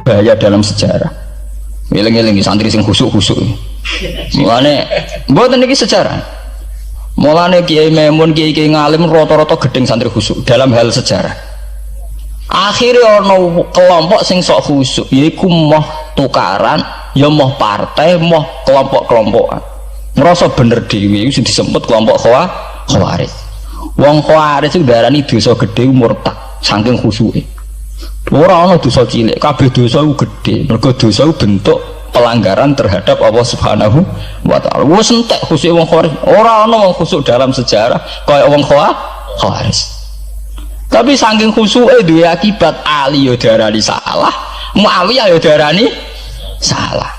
bahaya dalam sejarah. Eling-eling santri sing khusuk-khusuk. Mulane mboten iki sejarah. Mulane Kiai Memun, Kiai ngalim rata-rata gedeng santri khusuk dalam hal sejarah. Akhirnya ono kelompok sing sok khusuk, yaiku moh tukaran, ya moh partai, moh kelompok-kelompokan. Ngerasa bener dhewe iku sing disebut kelompok Khawarij. Wong Khawarij iku darani dosa gedhe murtad saking khusuke. Ora ana dosa cilik, kabeh dosa iku gedhe. Mergo dosa iku bentuk pelanggaran terhadap Allah Subhanahu wa taala. Wis entek khusuk wong Khawarij. Ora ana wong khusuk dalam sejarah kaya wong Khawarij. Tapi saking khusuke duwe akibat Ali yo darani salah, Muawiyah yo darani salah.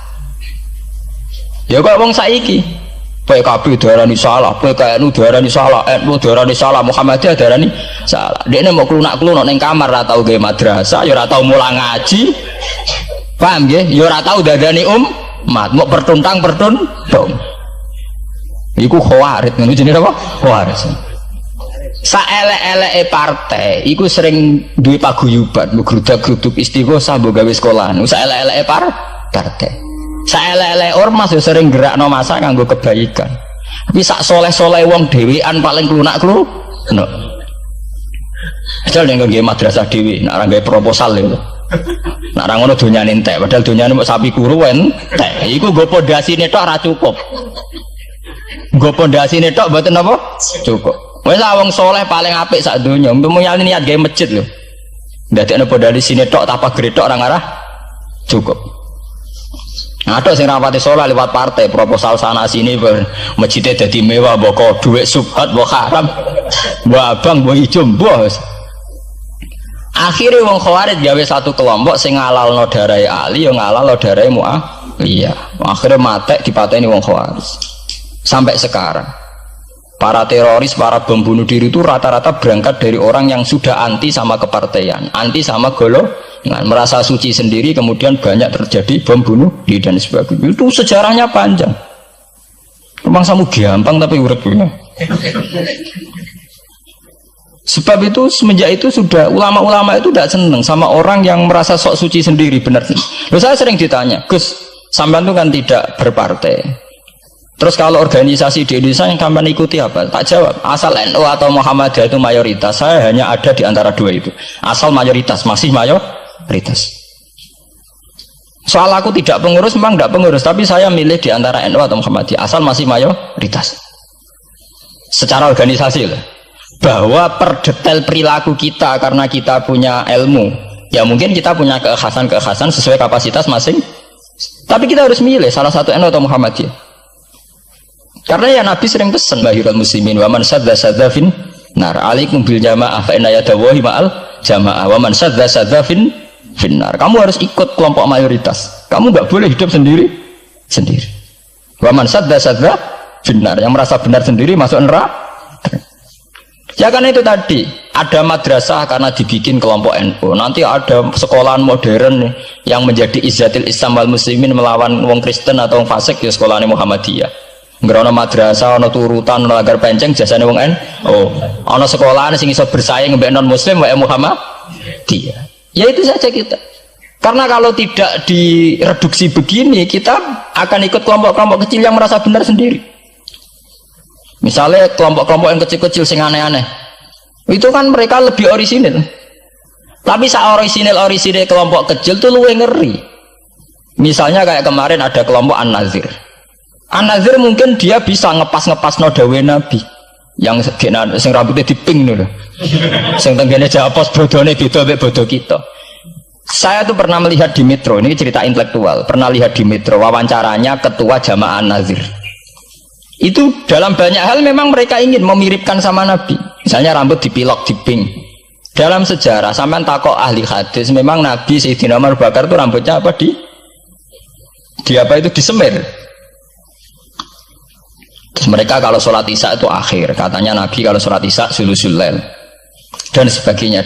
Ya kok wong saiki PKB darani salah, PKNU darani salah, NU darani salah, Muhammadiyah darani salah. Dekne mau klunak-klunuk ning kamar ora tau gawe madrasah, ya ora tau mulang ngaji. Paham nggih? Ya ora tau dadani umat, mau pertuntang-pertuntung. Iku Khawarij, ngono jenenge apa? Khawarij. Saelek-eleke partai iku sering duwe paguyuban, ngrudak-gruduk istighosah mbok gawe sekolahan. Saelek-eleke partai. Saelek-eleke ormas yo sering gerakno masa nganggo kebaikan. Tapi sak soleh-soleh wong dhewean paling klunak-klunuk. Ajal nek nggih madrasah dhewe, nek ora gawe proposal lho. Nek ora ngono donyane entek, padahal donyane mok sapi kuru entek. Iku nggo pondasine tok ora cukup. Nggo pondasine tok mboten apa? Cukup. Wis wong soleh paling apik sak donya, mulyane niat gawe masjid lho. Ndadekno pondasine tok tanpa gretok ora ngarah cukup. Ada sing rapati soleh lewat partai, proposal sana sini masjidnya jadi mewah, mbok duit subhat, mbok haram, mbok abang, mbok ijo, mbok. Akhirnya wong Khawarij gawe satu kelompok sing ngalalno darahe Ali, yo ngalalno darahe Muawiyah. Akhirnya matek dipateni wong Khawarij. Sampai sekarang para teroris, para bom bunuh diri itu rata-rata berangkat dari orang yang sudah anti sama kepartaian, anti sama golongan, merasa suci sendiri, kemudian banyak terjadi bom bunuh diri dan sebagainya. Itu sejarahnya panjang. Memang samu gampang tapi urip ya. Sebab itu semenjak itu sudah ulama-ulama itu tidak senang sama orang yang merasa sok suci sendiri, benar. Loh, saya sering ditanya, Gus, sampean itu kan tidak berpartai. Terus kalau organisasi di Indonesia yang sampean ikuti apa? Tak jawab. Asal NU atau Muhammadiyah itu mayoritas, saya hanya ada di antara dua itu. Asal mayoritas, masih mayoritas. Soal aku tidak pengurus, memang tidak pengurus, tapi saya milih di antara NU atau Muhammadiyah. Asal masih mayoritas. Secara organisasi lah. Bahwa per detail perilaku kita karena kita punya ilmu, ya mungkin kita punya keekhasan sesuai kapasitas masing. Tapi kita harus milih salah satu NU atau Muhammadiyah. Karena ya Nabi sering pesan bahirul muslimin wa man sadza fin nar alaikum bil jamaah fa inna yadawahi ma'al jamaah wa man sadza fin nar. Kamu harus ikut kelompok mayoritas. Kamu nggak boleh hidup sendiri. Wa man sadza fin nar, yang merasa benar sendiri masuk neraka. Ya karena itu tadi ada madrasah karena dibikin kelompok NU. Nanti ada sekolahan modern yang menjadi izzatil Islam wal muslimin melawan wong Kristen atau wong fasik, ya sekolahan Muhammadiyah. Ngerono madrasah, ono turutan, ono lagar penceng, jasane wong ono sekolahan sing iso bersaing mbek non muslim wae Muhammadiyah. Ya itu saja kita. Karena kalau tidak direduksi begini, kita akan ikut kelompok-kelompok kecil yang merasa benar sendiri. Misalnya kelompok-kelompok yang kecil-kecil sing aneh-aneh, itu kan mereka lebih orisinil. Tapi saat orisinil kelompok kecil tuh luwih ngeri. Misalnya kayak kemarin ada kelompok An-Nazir. An-Nazir mungkin dia bisa ngepas no dawe Nabi yang sing rambutnya diping lho. Sing tenggene japos bodone beda mek bodo kita. Saya tuh pernah melihat di Metro, ini cerita intelektual, pernah lihat di Metro wawancaranya ketua Jamaah An-Nazir. Itu dalam banyak hal memang mereka ingin memiripkan sama Nabi. Misalnya rambut dipilok diping. Dalam sejarah sampean takok ahli hadis, memang Nabi Sayyidina Umar Bakar itu rambutnya apa di apa itu disemir. Terus mereka kalau sholat isya itu akhir, katanya Nabi kalau sholat isya sulusul lail dan sebagainya.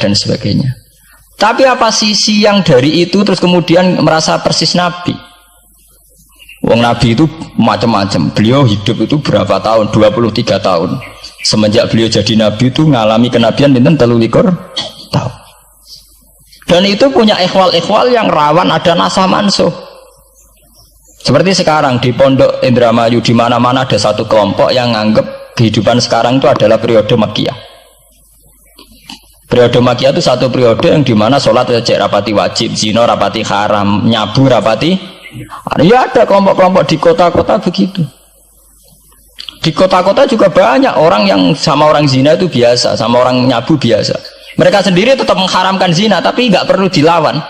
Tapi apa sisi yang dari itu terus kemudian merasa persis Nabi? Wong Nabi itu macam-macam. Beliau hidup itu berapa tahun? 23 tahun. Semenjak beliau jadi Nabi itu ngalami kenabian pinten 23 tahun. Dan itu punya ikhwal-ikhwal yang rawan ada nasah mansuh. Seperti sekarang di Pondok Indramayu, di mana-mana ada satu kelompok yang nganggep kehidupan sekarang itu adalah periode Makkiyah. Periode Makkiyah itu satu periode yang dimana sholat cek rapati wajib, zina rapati haram, nyabu rapati. Ya ada kelompok-kelompok di kota-kota begitu. Di kota-kota juga banyak orang yang sama orang zina itu biasa, sama orang nyabu biasa. Mereka sendiri tetap mengharamkan zina, tapi nggak perlu dilawan.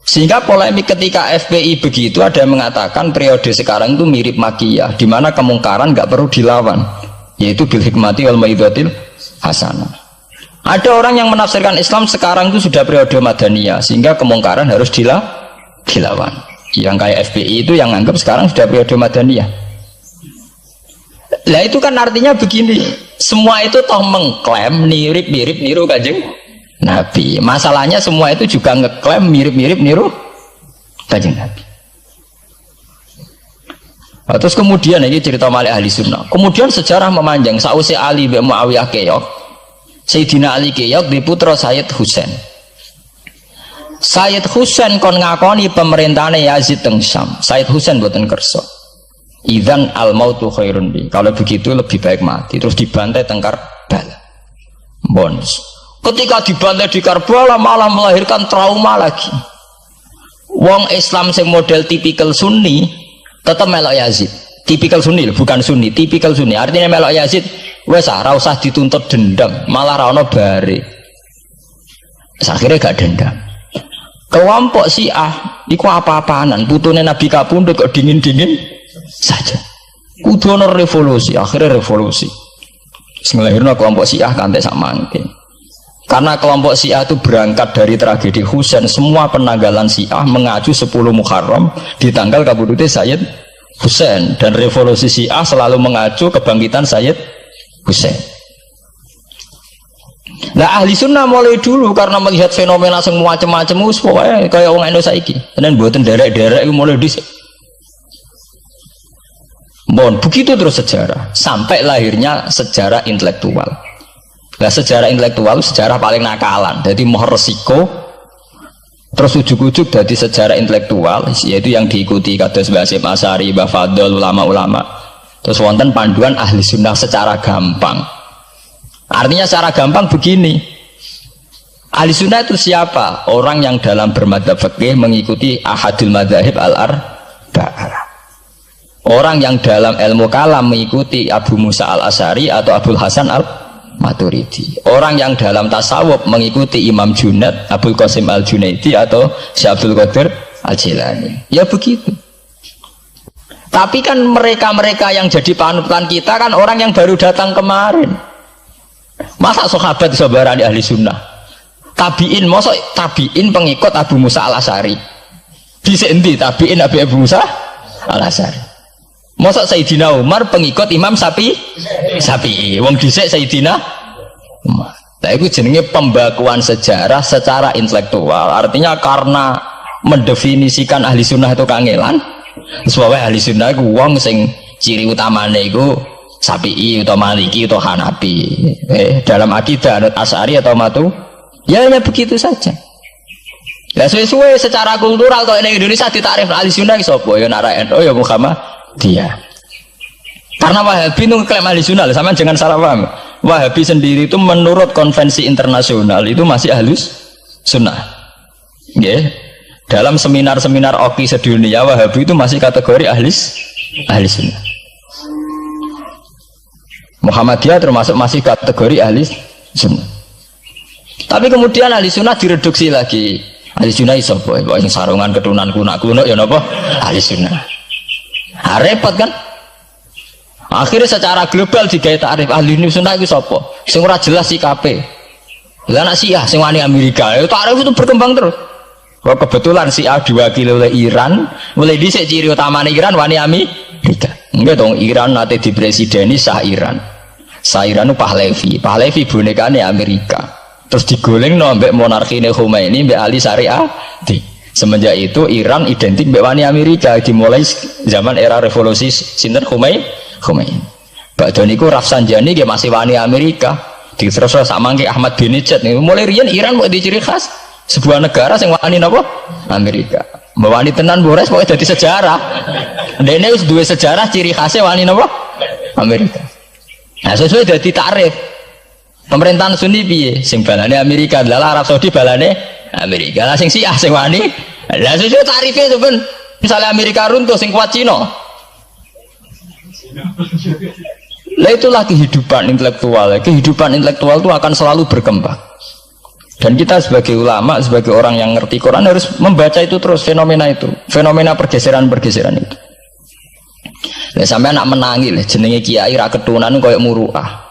Sehingga polemik ketika FPI begitu, ada yang mengatakan periode sekarang itu mirip Makkiyah, di mana kemungkaran nggak perlu dilawan, yaitu bil hikmati wal mau'izatil hasanah. Ada orang yang menafsirkan Islam sekarang itu sudah periode Madaniyah, sehingga kemungkaran harus dilawan. Yang kayak FPI itu yang anggap sekarang sudah periode Madaniyah. Lah itu kan artinya begini, semua itu toh mengklaim mirip-mirip niru Kanjeng Nabi. Masalahnya semua itu juga ngeklaim mirip-mirip niru Kanjeng Nabi. Nah, terus kemudian ini cerita Malik ahli sunnah. Kemudian sejarah memanjang. Sausi Ali bin Muawiyah keok, Sayyidina Ali keok di putra Sayyid Husain. Sayyid Husain kon ngakoni pemerintahane Yazid teng Syam. Sayyid Husain boten kersa. Idzan al mautu khairun bi. Kalau begitu lebih baik mati. Terus dibantai teng Karbala. Bons. Ketika dibantai di Karbala malah melahirkan trauma lagi. Wong Islam sing model tipikal Sunni tetap melok Yazid. Tipikal Sunni bukan Sunni, tipikal Sunni. Artinya melok Yazid wes ora usah dituntut dendam, malah ra ono bare. Akhirnya gak dendam. Kelompok Syiah iku apa-apaanan, putune Nabi kapundhut kok dingin-dingin saja. Kudu ono revolusi, akhirnya revolusi. Ngelahirno kelompok Syiah kanthi sak mangke. Karena kelompok Syiah itu berangkat dari tragedi Husain, semua penanggalan Syiah mengacu 10 Muharram di tanggal kabudute Sayyid Husain, dan revolusi Syiah selalu mengacu kebangkitan Sayyid Husain. Nah ahli sunnah mulai dulu karena melihat fenomena semua macam-macam pokoknya kayak orang Indonesia saiki. Dan buatan derek-derek itu mulai disik. Bon, begitu terus sejarah sampai lahirnya sejarah intelektual. Nah sejarah intelektual sejarah paling nakalan. Jadi mau resiko terus ujuk-ujuk dari sejarah intelektual yaitu yang diikuti kados Mbah Hasyim Asy'ari, Mbah Fadl, ulama-ulama. Terus wonten panduan ahli sunnah secara gampang. Artinya secara gampang begini, ahli sunnah itu siapa? Orang yang dalam bermadzhab fikih mengikuti ahadul madzahib al-arba'ah. Orang yang dalam ilmu kalam mengikuti Abu Musa al-Asy'ari atau Abul Hasan al-Maturidi. Orang yang dalam tasawuf mengikuti Imam Junaid, Abul Qasim al-Junaidi atau Syekh Abdul Qadir al-Jilani. Ya begitu. Tapi kan mereka-mereka yang jadi panutan kita kan orang yang baru datang kemarin. Masa sahabat sabarani ahli sunnah? Tabiin, masa tabiin pengikut Abu Musa al-Asy'ari? Bisa endi tabiin Abu Musa al-Asy'ari? Masa Sayyidina Umar pengikut Imam Syafi'i? Wong dhisik Sayyidina Umar. Nah itu jenenge pembakuan sejarah secara intelektual. Artinya karena mendefinisikan ahli sunnah itu kangelan. Sebabnya ahli sunnah itu wong sing ciri utamane itu Syafi'i atau Maliki atau Hanafi. Dalam akidah anut Asy'ari atau Matu, ya hanya begitu saja. Lah suwe-suwe secara kultural kalau di Indonesia ditakrif ahli sunnah sapa? Ya Narayan, oh ya Muhammadiyah. Karena Wahabi itu ngeklaim ahli sunnah, sama jangan salah paham. Wahabi sendiri itu menurut konvensi internasional itu masih ahlus sunnah. Yeah. Dalam seminar-seminar OKI sedunia Wahabi itu masih kategori ahli sunnah. Muhammadiyah termasuk masih kategori ahli sunnah. Tapi kemudian ahli sunnah direduksi lagi. Ahli sunnah iso boy, yang sarungan keturunan kuno ya napa? Ahli sunnah. Nah, repot kan? Akhirnya secara global digawe takrif ahli sunnah itu sapa? Sing ora jelas sikape. Lah anak Syiah sing wani Amerika, takrif itu berkembang terus. Wah kebetulan Syiah diwakili oleh Iran, mulai dhisik ciri utamane Iran wani Amerika. Enggak dong, Iran nanti dipresideni Shah Iran. Shah Iran itu Pahlavi bonekane Amerika. Terus digoleng ambek monarkine Khomeini mbek Ali Syariati. Semenjak itu Iran identik mbek wani Amerika dimulai zaman era revolusi sinten Khomeini. Badhe niku Rafsanjani dia masih wani Amerika. Terus sama kayak Ahmad bin Ijad nih. Mulai rian Iran mau diciri khas sebuah negara yang wani napa? Amerika. Wani tenan Bores pokoknya jadi sejarah. Dene wis duwe sejarah ciri khasnya wani napa? Amerika. Nah sesuai jadi tarif. Pemerintahan Sunni piye? Sing balane Amerika, lah Arab Saudi balane Amerika. Lah sing Syiah sing wani. Lah sesuai tarifnya itu ben. Misalnya Amerika runtuh sing kuat Cina. Lah itulah kehidupan intelektual. Kehidupan intelektual itu akan selalu berkembang. Dan kita sebagai ulama, sebagai orang yang ngerti Quran harus membaca itu terus, fenomena itu, fenomena pergeseran-pergeseran itu. Lah sampai anak menangi lah jenenge kiai ra ketunan koyo muruah.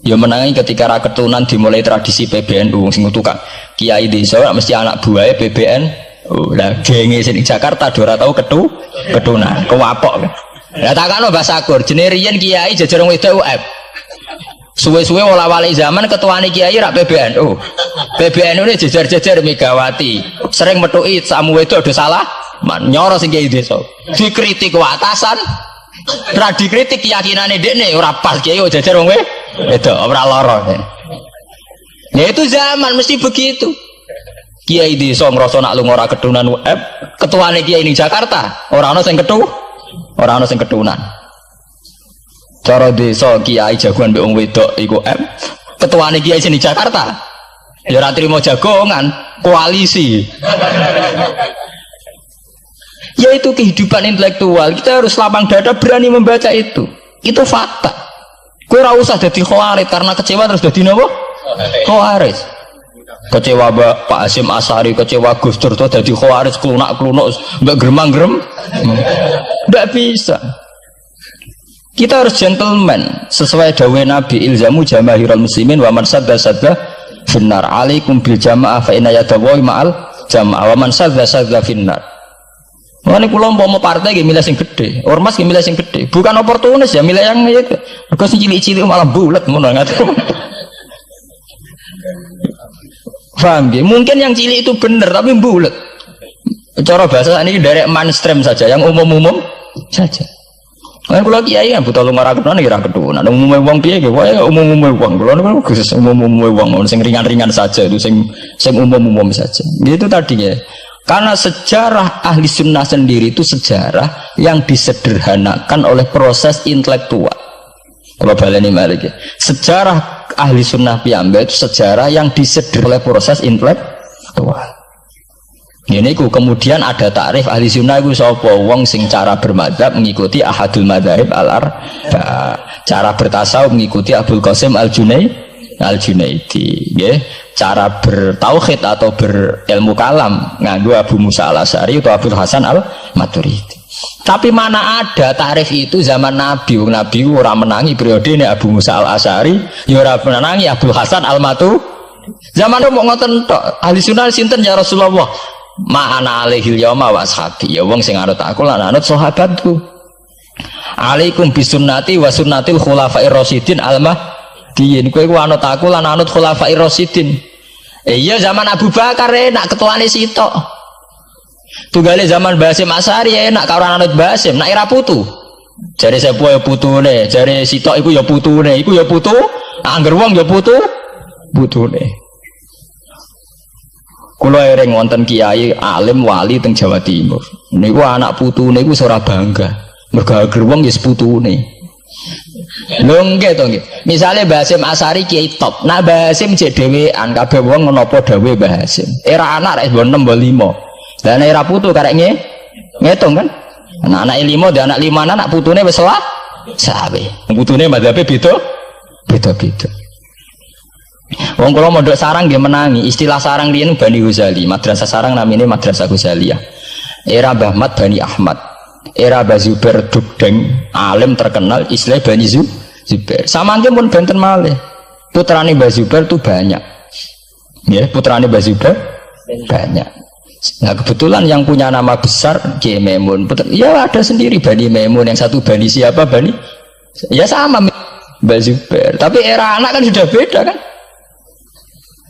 Ya menangi ketika ra ketunan dimulai tradisi PBNU sing tukang kiai desa mesti anak buahe PBNU. Lah genge sing Jakarta ora tau ketunan, kewapok. Lah takano bahasa Kur, jenenge riyen kiai jajar wong wedok UF. Suwe-suwe wala-wali zaman ketuane kiai rak PBNU. PBNU ini jajar-jajar Megawati. Sering metuki samu wedok do salah, nyoro sing kiai desa. Dikritik ke atasan, ra dikritik keyakinane dekne ora pas kiai jajar wong wedok ora lara. Ya itu zaman mesti begitu. Kiai desa ngrasa nak lunga ora ketunan UF, ketuane kiai ning Jakarta ora ana sing Orang sing ketunan. Cara desa kiai jagoan mbek wong wedok iku ketuane kiai sing di Jakarta. Ya ora trimo jagongan, koalisi. Ya itu kehidupan intelektual. Kita harus lapang dada berani membaca itu. Itu fakta. Kowe ora usah dadi khawarij karena kecewa terus dadi napa? Khawarij. Kecewa Pak Hasyim Asy'ari, kecewa Gus Dur tuh jadi khawarij klunak-klunuk mbak gremang-grem. Enggak bisa. Kita harus gentleman sesuai dawuh Nabi ilzamu jamaahirul muslimin wa man sadda finnar alaikum bil jamaah fa inna yadallahi ma'al jamaah wa man sadda finnar. Mane kula umpama partai nggih milih sing gedhe, ormas nggih milih sing gedhe. Bukan oportunis ya milih yang itu. Mergo sing cilik-cilik malah bulet ngono ngaten. Paham ya? Mungkin yang cilik itu benar tapi bulat. Cara bahasa ini dari mainstream saja, yang umum-umum saja. Kan kalau kiai kan butuh lumah rakyat kira keturunan. Umumnya uang piye? Wah umum-umum uang. Kalau kan khusus umum-umum uang, sing ringan-ringan saja itu, sing umum-umum saja. Itu tadi ya. Karena sejarah ahli sunnah sendiri itu sejarah yang disederhanakan oleh proses intelektual. Kalau baleni malik ya. Sejarah ahli sunnah piyambak itu sejarah yang disederhanakan oleh proses intelektual. Ini kemudian ada takrif ahli sunnah itu sapa wong sing cara bermadzhab mengikuti ahadul madzhab al-arba, cara bertasawuf mengikuti Abdul Qasim al-Junaidi, nggih. Cara bertauhid atau berilmu kalam nganggo Abu Musa al-Asy'ari atau Abdul Hasan al-Maturidi. Tapi mana ada tarif itu zaman Nabi? Nabi ora menangi periode ini Abu Musa al-Asy'ari, ya ora menangi Abdul Hasan al-Maturidi. Zaman itu mau ngoten tok. Ahli sunnah sinten ya Rasulullah? Ma'ana alaihil yauma wa ashabi. Ya wong sing anut aku lan anut sahabatku. Alaikum bisunnati wa sunnatil khulafair rasyidin al-mahdiyyin. Kowe ku anut aku lan anut khulafair rasyidin. Iya zaman Abu Bakar enak ketuane sitok. Tunggale zaman Basim Asy'ari enak karo anut Basim, nak era putu. Jare sepuh ya putune, jare sitok iku ya putune, iku ya putu, angger wong ya putune. Kula ereng wonten kiai alim wali teng Jawa Timur. Niku anak putune iku ora bangga. Mergo angger wong ya putune. Lho nggih to nggih. Misale Basim Asy'ari kiai top, nak Basim jek dhewean kabeh wong menapa dawuh Basim. Era anak rek 6 5. Dan era putu karek ngitung kan, anak 5 dan anak 5 anak putune wis sawe. Putune madzhabe beda. Wong kula mondok sarang nggih menangi. Istilah sarang riyen Bani Ghazali, madrasah sarang namine madrasah Ghazaliyah. Era Mbah Mat Bani Ahmad, era Mbah Zubair Dugdeng, alim terkenal istilah Bani Zubair. Samangke pun benten malih. Putrane Mbah Zubair itu banyak. Ya, putrane Mbah Zubair banyak. Nah kebetulan yang punya nama besar Kiai Maimun, ya ada sendiri Bani Maimun, yang satu Bani siapa Bani, ya sama Mbah Zubair. Tapi era anak kan sudah beda kan.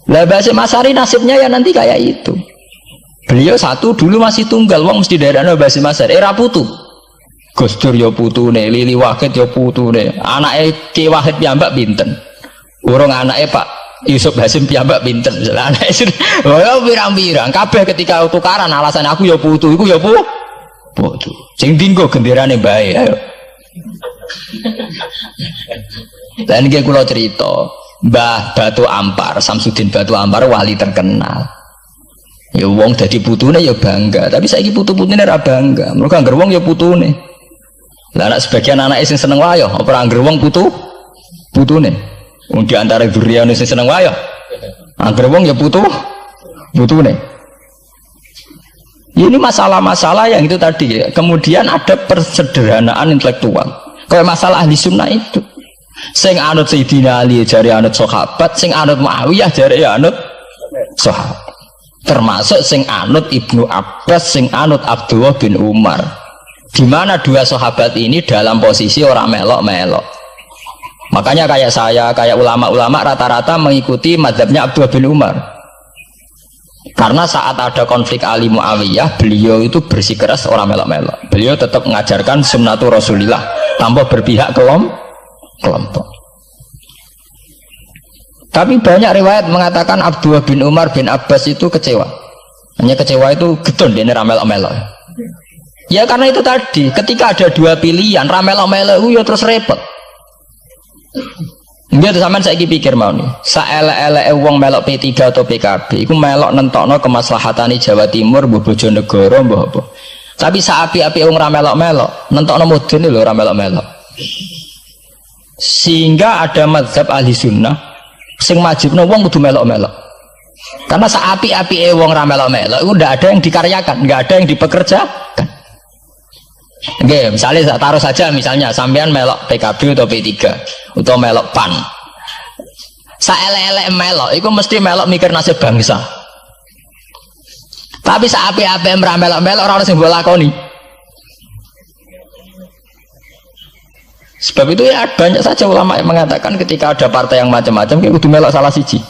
Lah Basim Asy'ari nasibnya ya nanti kayak itu. Beliau satu dulu masih tunggal, wong mesti daerahnya Basim Asy'ari. Era putu, Gus Dur ya putune, Lili Wahid ya putune, anaknya Ki Wahid piyambak pinten. Urung anake Pak Yusuf Hasim piyambak pinten. Anake oh pirang-pirang kabeh ketika tukaran alasan aku ya putu iku ya putu. Sing dinggo genderane bae ayo. Dan iki kula cerita, Mbah Batu Ampar, Samsudin Batu Ampar wali terkenal. Ya wong dadi putune ya bangga, tapi saiki putu-putune ora bangga. Mergo angger wong ya putune. Lah anak sebagian anake sing seneng wayo, apa angger wong putune. Wong di antara duriyane sing seneng wayo. Angger wong ya putune. Ini masalah-masalah yang itu tadi. Kemudian ada persederhanaan intelektual. Kayak masalah ahli sunnah itu. Sing anut Sayyidina Ali jare anut sahabat, sing anut Muawiyah jare anut sahabat. Termasuk sing anut Ibnu Abbas, sing anut Abdullah bin Umar. Di mana dua sahabat ini dalam posisi orang melok-melok. Makanya kayak saya, kayak ulama-ulama rata-rata mengikuti mazhabnya Abdullah bin Umar. Karena saat ada konflik Ali Muawiyah, beliau itu bersikeras orang melok-melok. Beliau tetap mengajarkan sunnatul Rasulillah tanpa berpihak kelompok. Tapi banyak riwayat mengatakan Abdullah bin Umar bin Abbas itu kecewa. Hanya kecewa itu gedon dia ramelok-melok. Ya karena itu tadi, ketika ada dua pilihan ramelok-melok itu ya terus repot. Enggak tuh sampean saiki pikir mau nih. Saelek-eleke wong melok P3 atau PKB iku melok nentokno kemaslahatane Jawa Timur, mbuh Bojonegoro, mbuh apa. Tapi saapi-api wong ra melok-melok, nentokno mudun lho ra melok-melok. Sehingga ada mazhab ahli sunnah sing majibno wong kudu melok-melok. Karena saapi-api wong ra melok-melok itu ndak ada yang dikaryakan, nggak ada yang dipekerjakan. Oke, misalnya taruh saja misalnya sampean melok PKB atau P3 atau melok PAN. Saelek-elek melok itu mesti melok mikir nasib bangsa. Tapi saapi-api ra melok-melok ora ono sing mbok lakoni. Sebab itu ya banyak saja ulama yang mengatakan ketika ada partai yang macam-macam kayak kudu melok salah siji.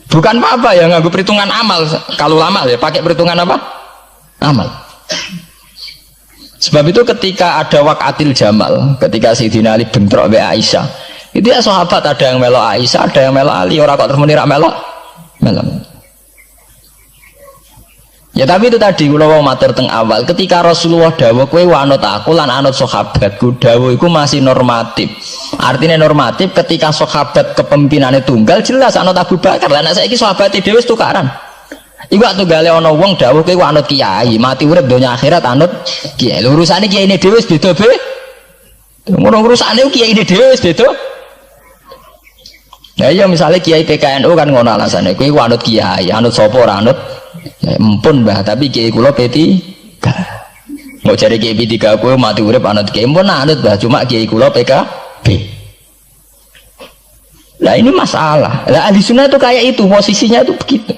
Bukan apa-apa ya nganggo perhitungan amal. Kalau ulama ya pakai perhitungan apa? Amal. Sebab itu ketika ada waqatil Jamal, ketika Sayyidina Ali bentrok be Aisyah, itu ya sahabat ada yang melok Aisyah, ada yang melok Ali, orang kok terus muni ra melok. Ya tapi itu tadi kula wau matur teng awal, ketika Rasulullah dawuh kowe anut aku lan anut sahabatku, dawuh iku masih normatif. Artinya normatif ketika sahabat kepemimpinannya tunggal jelas anut Abu Bakar. Lah nek saiki sahabate dhewe wis tukaran. Iku waktu gale ana wong dawuh kowe anut kiai, mati urip donya akhirat anut kiai. Lho urusane kiyaine dhewe wis beda be. Ngono urusane kiyaine dhewe wis beda. Nah iya misalnya kiai PKNU kan ngono alasane, kowe anut kiai, anut sapa ora anut ya empun Mbah, tapi kiai kula P3. Mau cari kiai P3 kowe mati urip anut kiai empun anut Mbah, cuma kiai kula PKB. Lah ini masalah. Lah ahli sunnah itu kayak itu, posisinya itu begitu.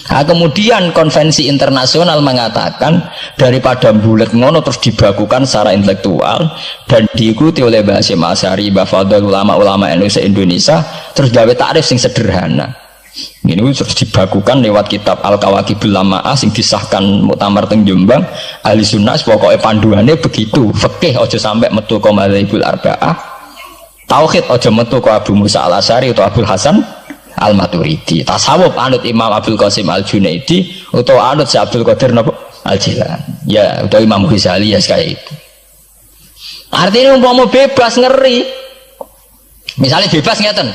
Nah, kemudian konvensi internasional mengatakan daripada bulet ngono terus dibakukan secara intelektual dan diikuti oleh Mbah Hasyim Asy'ari, Mbah Fadl, ulama-ulama NU se-Indonesia, terus gawe takrif sing sederhana. Ini terus dibakukan lewat kitab Al-Kawakibul Lama'ah sing disahkan Muktamar teng Jombang. Ahli sunnah pokoknya panduannya begitu, fikih aja sampai metu ka madzhabul arba'ah, tauhid aja metu ka Abu Musa Al-Asy'ari atau Abdul Hasan Al-Maturidi, tasawuf anut Imam Abdul Qasim Al-Junaidi atau anut si Abdul Qadir Al-Jilani ya atau Imam Ghazali ya kayak itu. Artinya umpama bebas ngeri, misalnya bebas ngeten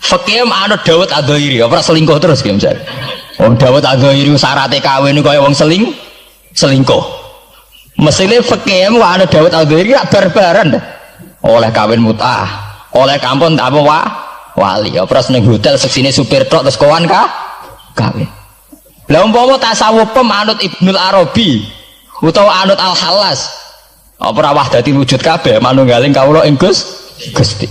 fikih anut Dawud Ad-Dhairi apa selingkuh terus kayak misalnya Dawud Ad-Dhairi syaratnya kawin itu kayak wong selingkuh mestinya fikih anut Dawud Ad-Dhairi gak barbaran dah. Oleh kawin mut'ah, oleh kampung tak apa wali, operas neng hotel seksine supir truk terus kawan kawin. Lah umpama tasawuf anut Ibnul Arabi utawa anut Al-Halas, apa wahdatil wujud kabeh manunggaling kawula ing Gusti.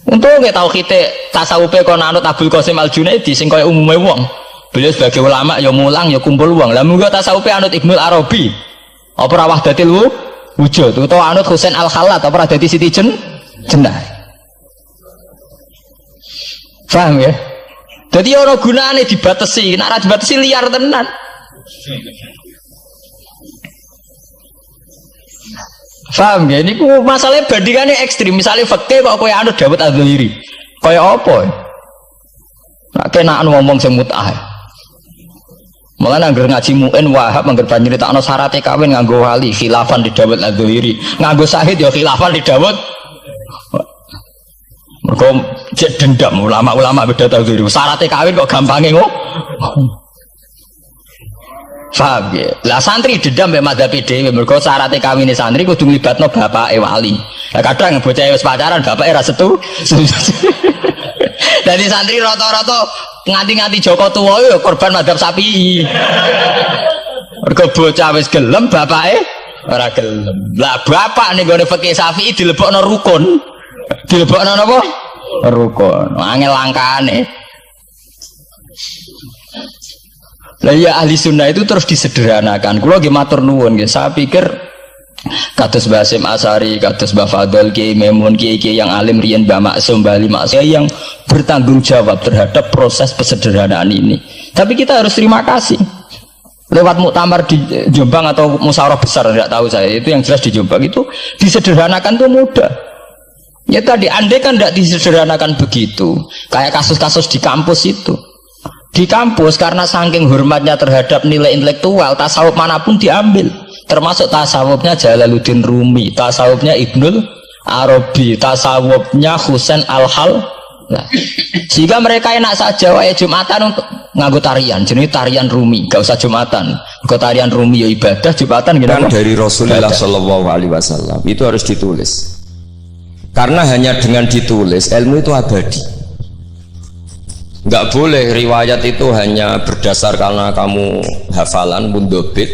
Untunge tauhid tasawufe kon anut Abdul Qasim Al-Junaidi sing kaya umume wong. Beliau sebagai ulama ya mulang ya kumpul wong. Lah munggo tasawufe anut Ibnul Arabi, apa wahdatil wujud utawa anut Husain Al-Khallat, apa dadi Siti Jenar. Paham ya? Jadi orang gunane dibatasi, nek dibatasi liar tenan. Paham ya? Ini masalahnya bandingannya ekstrim. Misalnya fakih kok kowe anut Dawud Ad-Dhairi, Kaya apa? Nak kena ngomong sing mut'ah. Mulane anggere ngaji muin Wahab anggere nyritakno syaraté kawin nganggo wali khilafan di Dawud Adz-Dzahiri, nganggo syahid ya khilafan di Dawud. Mergo cek dendam ulama-ulama beda Dzahiri. Syaraté kawin kok gampange ngono. Paham ya? Lah santri dendam mbek madzhab dhewe mergo syaraté kawine santri kudu nglibatno bapake wali. Lah kadang bocah wis pacaran bapake ra setu. Dadi santri rata-rata nganti-nganti Joko tuwa ya korban madzhab sapi. Mergo bocah wis gelem bapake ora gelem. Lah bapak ning gone fikih Syafi'i dilebokno rukun. Dilebokno napa? Rukun. Angel langkane. Lah ya ahli sunnah itu terus disederhanakan. Kula nggih matur nuwun nggih. Saya pikir kados Mbah Hasyim Asy'ari, kados Mbah Fadl, Kiai Memun, kiai-kiai yang alim riyen Mbah Maksum, Mbah Ali Maksum yang bertanggung jawab terhadap proses pesederhanaan ini. Tapi kita harus terima kasih. Lewat muktamar di Jombang atau musyawarah besar tidak tahu saya, itu yang jelas di Jombang itu disederhanakan tuh mudah. Ya tadi andai kan tidak disederhanakan begitu, kayak kasus-kasus di kampus itu. Di kampus karena saking hormatnya terhadap nilai intelektual, tasawuf manapun diambil. Termasuk tasawufnya Jalaluddin Rumi, tasawufnya Ibnul Arabi, tasawufnya Husain Al-Hal. Nah, sehingga mereka enak saja wae Jumatan untuk nganggo tarian, jenis tarian Rumi, gak usah Jumatan. Nggo tarian Rumi ya ibadah, Jumatan gitu. Kan dari Rasulullah Shallallahu Alaihi Wasallam itu harus ditulis. Karena hanya dengan ditulis ilmu itu abadi. Nggak boleh riwayat itu hanya berdasar karena kamu hafalan mundobit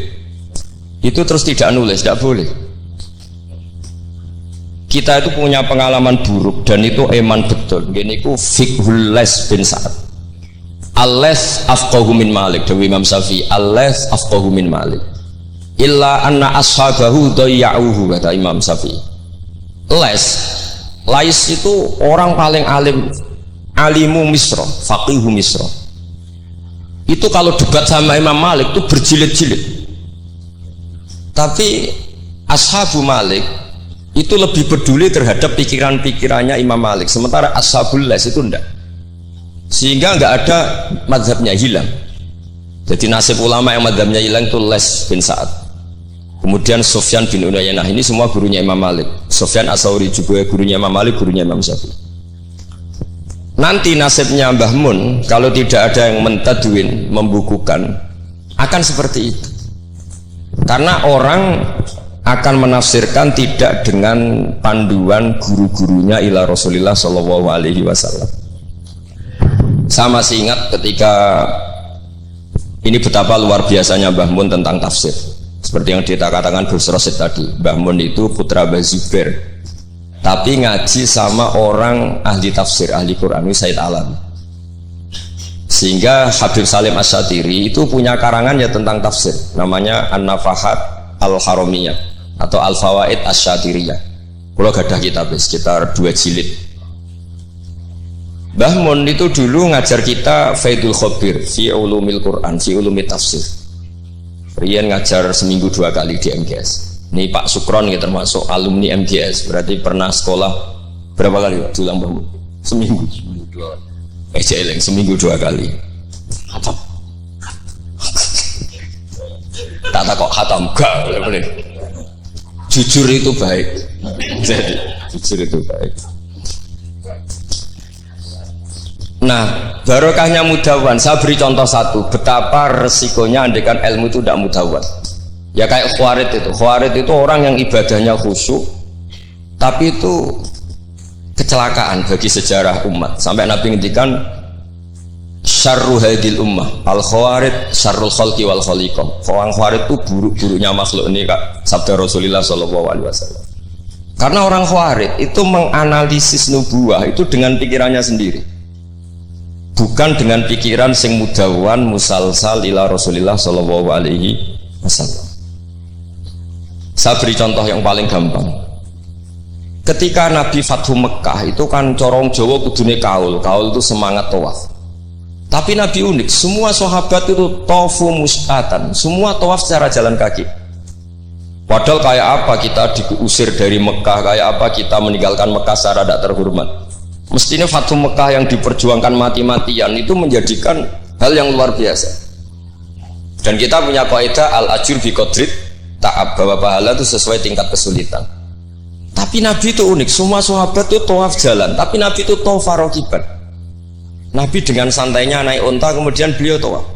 itu terus tidak nulis, tidak boleh. Kita itu punya pengalaman buruk dan itu eman betul. Gini ku fiqhul Les bin Sa'ad. Al-Les afqahu min Malik, Dewi Imam Syafi'i. Al-Les afqahu min Malik. Illa anna ashabahu dayya'uhu, kata Imam Syafi'i. Lais itu orang paling alim, alimu Misra, faqihu Misra. Itu kalau debat sama Imam Malik itu berjilid-jilid. Tapi ashabu Malik itu lebih peduli terhadap pikiran-pikirannya Imam Malik, sementara ashabul Les itu enggak. Sehingga enggak ada mazhabnya hilang. Jadi nasib ulama yang mazhabnya hilang itu Les bin Sa'ad. Kemudian Sufyan bin Uyainah, ini semua gurunya Imam Malik. Sufyan As-Tsauri juga gurunya Imam Malik, gurunya Imam Syafi'i. Nanti nasibnya Mbah Mun kalau tidak ada yang mentadwin, membukukan, akan seperti itu. Karena orang akan menafsirkan tidak dengan panduan guru-gurunya ila Rasulullah Shallallahu Alaihi Wasallam. Saya masih ingat ketika ini betapa luar biasanya Mbah Mun tentang tafsir. Seperti yang kita katakan Gus Rosid tadi, Mbah Mun itu putra Mbah Zubair, tapi ngaji sama orang ahli tafsir, ahli Quran, Said Alam. Sehingga Habib Salim Asy-Syatiri itu punya karangan ya tentang tafsir, namanya An-Nafahat Al-Haramiyah atau Al-Fawaid Asy-Syatiriyah. Kalau gadah kitab sekitar 2 jilid. Mbah Mun itu dulu ngajar kita Faidul Khobir fi ulumil Quran, fi ulumit tafsir. Rian ngajar seminggu 2 kali di MGS. Ini Pak Sukron ya termasuk alumni MGS, berarti pernah sekolah berapa kali Pak diulang Mbah Mun? Seminggu 2 kali. Seminggu 2 kali. Khatam. Tak kok khatam gak boleh. Jujur itu baik. Jadi jujur itu baik. Nah, barokahnya mudawan. Saya beri contoh satu, betapa resikonya andekan ilmu itu tidak mudawan. Ya kayak Khawarid itu. Khawarid itu orang yang ibadahnya khusyuk, tapi itu kecelakaan bagi sejarah umat. Sampai Nabi ngendikan syarru hadil ummah al khawarid syarrul khalqi wal khaliqah. Orang Khawarid itu buruk-buruknya makhluk, ini Kak sabda Rasulullah Shallallahu Alaihi Wasallam. Karena orang Khawarid itu menganalisis nubuah itu dengan pikirannya sendiri, bukan dengan pikiran sing mudawan musalsal ila Rasulullah Shallallahu Alaihi Wasallam. Saya beri contoh yang paling gampang. Ketika Nabi Fathu Mekah itu kan corong Jawa kudune kaul itu semangat tawaf. Tapi Nabi unik, semua sahabat itu tofu mus'atan, semua tawaf secara jalan kaki. Padahal kayak apa kita diusir dari Mekah, kayak apa kita meninggalkan Mekah secara tidak terhormat. Mestinya Fathu Mekah yang diperjuangkan mati-matian itu menjadikan hal yang luar biasa. Dan kita punya kaidah al-ajur bi qadrit ta'ab, bahwa pahala itu sesuai tingkat kesulitan. Tapi Nabi itu unik, semua sahabat itu tawaf jalan, tapi Nabi itu tawaf rakiban. Nabi dengan santainya naik unta, kemudian beliau tawaf.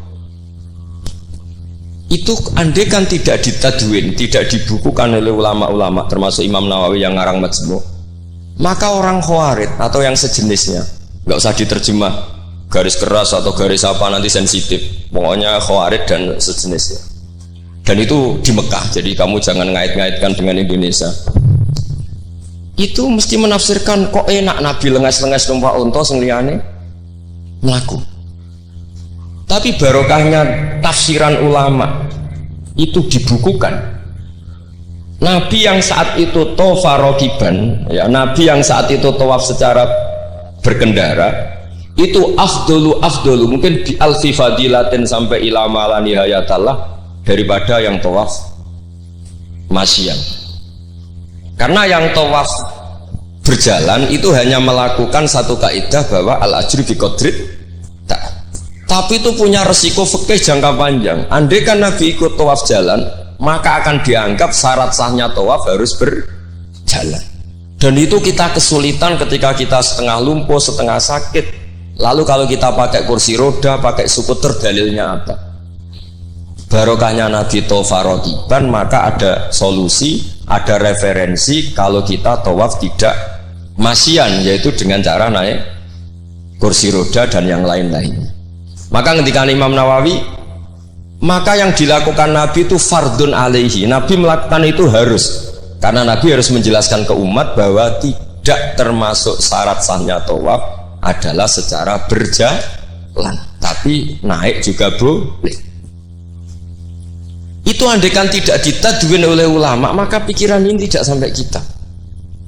Itu andai kan tidak ditadwin, tidak dibukukan oleh ulama-ulama, termasuk Imam Nawawi yang ngarang Majmu', maka orang Khawarij atau yang sejenisnya, nggak usah diterjemah garis keras atau garis apa nanti sensitif, pokoknya Khawarij dan sejenisnya. Dan itu di Mekah, jadi kamu jangan ngait-ngaitkan dengan Indonesia. Itu mesti menafsirkan kok enak Nabi lengas-lengas numpak unta sing liyane mlaku. Tapi barokahnya tafsiran ulama itu dibukukan. Nabi yang saat itu tawaf rakiban, ya, Nabi yang saat itu tawaf secara berkendara, itu afdolu mungkin bi alfi fadilatin sampai ila mala nihayatallah daripada yang tawaf masyian. Karena yang tawaf berjalan itu hanya melakukan satu kaidah bahwa al-ajri bi qadrit ta'ab. Tapi itu punya resiko fikih jangka panjang. Andai kan Nabi ikut tawaf jalan, maka akan dianggap syarat sahnya tawaf harus berjalan. Dan itu kita kesulitan ketika kita setengah lumpuh, setengah sakit. Lalu kalau kita pakai kursi roda, pakai skuter, dalilnya apa? Barokahnya Nabi tawaf rakiban, maka ada solusi, ada referensi kalau kita tawaf tidak masyian, yaitu dengan cara naik kursi roda dan yang lain-lainnya. Maka ketika Imam Nawawi, maka yang dilakukan Nabi itu fardun alaihi, Nabi melakukan itu harus, karena Nabi harus menjelaskan ke umat bahwa tidak termasuk syarat sahnya tawaf adalah secara berjalan, tapi naik juga boleh. Itu andaikan tidak ditadwin oleh ulama, maka pikiran ini tidak sampai kita.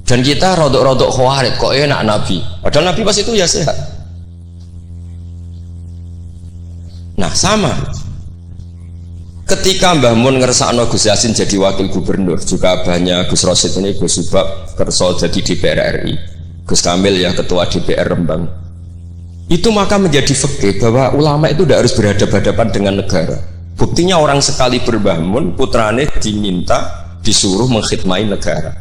Dan kita rodok-rodok Khawarij, kok enak Nabi, padahal Nabi pas itu ya sehat. Nah sama, ketika Mbah Mun ngersakno Gus Yasin jadi wakil gubernur, juga banyak Gus Rosid ini, Gus Subab kerso jadi DPR RI, Gus Kamil ya ketua DPR Rembang. Itu maka menjadi fikih bahwa ulama itu tidak harus berhadapan-hadapan dengan negara. Buktinya orang sekali Mbah Mun, putrane diminta disuruh mengkhidmati negara.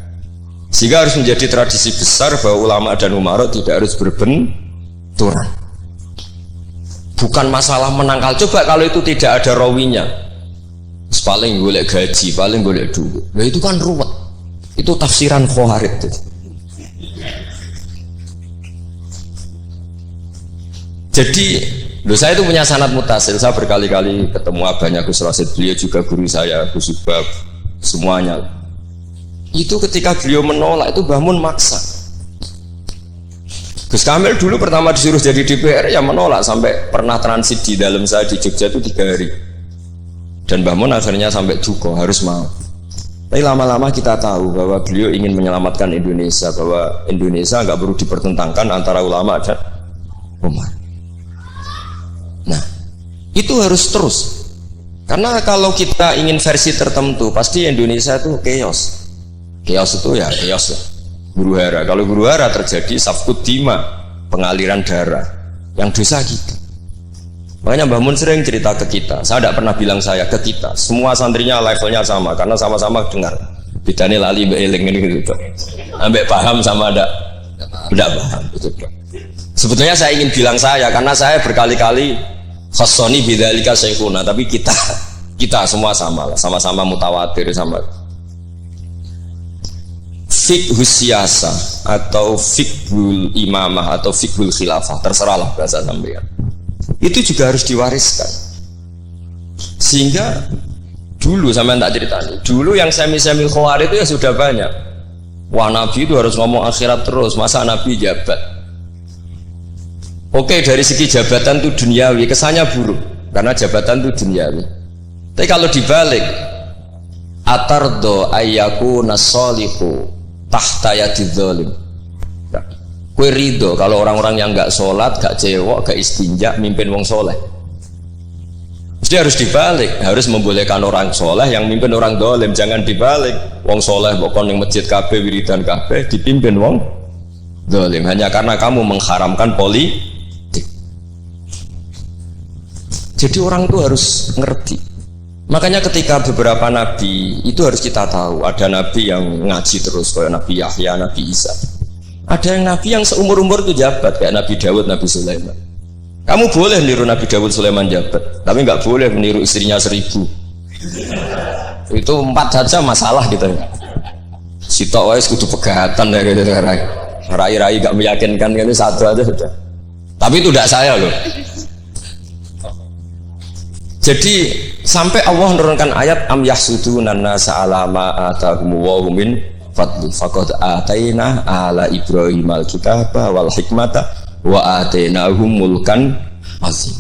Sehingga harus menjadi tradisi besar bahwa ulama dan umara tidak harus berbenturan. Bukan masalah menangkal. Coba kalau itu tidak ada rawinya, paling golek gaji, paling golek duit. Nah itu kan ruwet. Itu tafsiran Khawarij. Jadi, saya itu punya sanad mutasil. Saya berkali-kali ketemu abahnya Gus Rasid, beliau juga guru saya, Gus Subab, semuanya. Itu ketika beliau menolak, itu Mbah Mun maksa. Gus Kamil dulu pertama disuruh jadi DPR ya menolak, sampai pernah transit di dalam saya di Jogja itu 3 hari. Dan Mbah Mun akhirnya sampai duka harus mau. Tapi lama-lama kita tahu bahwa beliau ingin menyelamatkan Indonesia, bahwa Indonesia nggak perlu dipertentangkan antara ulama dan umat. Nah, itu harus terus. Karena kalau kita ingin versi tertentu, pasti Indonesia itu chaos. Chaos itu ya chaos ya. Guru hara, kalau guru hara terjadi safkut dima, pengaliran darah, yang dosa kita. Makanya Mbah Mun sering cerita ke kita, saya tidak pernah bilang saya, ke kita, semua santrinya levelnya sama, karena sama-sama dengar. Bedanya lali mbak eling ini gitu, ambek paham sama tidak paham. Gitu. Sebetulnya saya ingin bilang saya, karena saya berkali-kali khasoni bidzalika syekhuna, tapi kita semua sama lah, sama-sama mutawatir sama. Fiqhus siyasa atau fiqhul imamah atau fiqhul khilafah, terserahlah bahasa sampean, itu juga harus diwariskan. Sehingga dulu sampean tak ceritani, dulu yang semi-semi Khawarij itu ya sudah banyak. Wah Nabi itu harus ngomong akhirat terus, masa Nabi jabat. Oke, dari segi jabatan itu duniawi, kesannya buruk karena jabatan itu duniawi. Tapi kalau dibalik, atardo ayyaku nasolihu tahta yadidz zalim. Kue ridho kalau orang-orang yang nggak sholat, nggak cewek, nggak istinja mimpin wong soleh. Jadi harus dibalik, harus membolehkan orang soleh yang mimpin orang dolim, jangan dibalik. Wong soleh pokoknya yang masjid kabeh wiridan kabeh dipimpin wong zalim, hanya karena kamu mengharamkan politik. Jadi orang itu harus ngerti. Makanya ketika beberapa nabi itu harus kita tahu, ada nabi yang ngaji terus kayak Nabi Yahya, Nabi Isa. Ada yang nabi yang seumur-umur itu jabat kayak Nabi Dawud, Nabi Sulaiman. Kamu boleh niru Nabi Dawud, Sulaiman jabat, tapi nggak boleh meniru istrinya 1000. Itu 4 saja masalah gitu ya. Sitok wis kudu pegatan ya gitu. Rai-rai gak meyakinkan gitu, satu aja sudah. Tapi itu tidak saya loh. Jadi sampai Allah menurunkan ayat am yahsuduna nasa ala ma atahumullahu min fadli faqad ataina ala Ibrahim al-kitaba wal hikmata wa atainahum mulkan azim.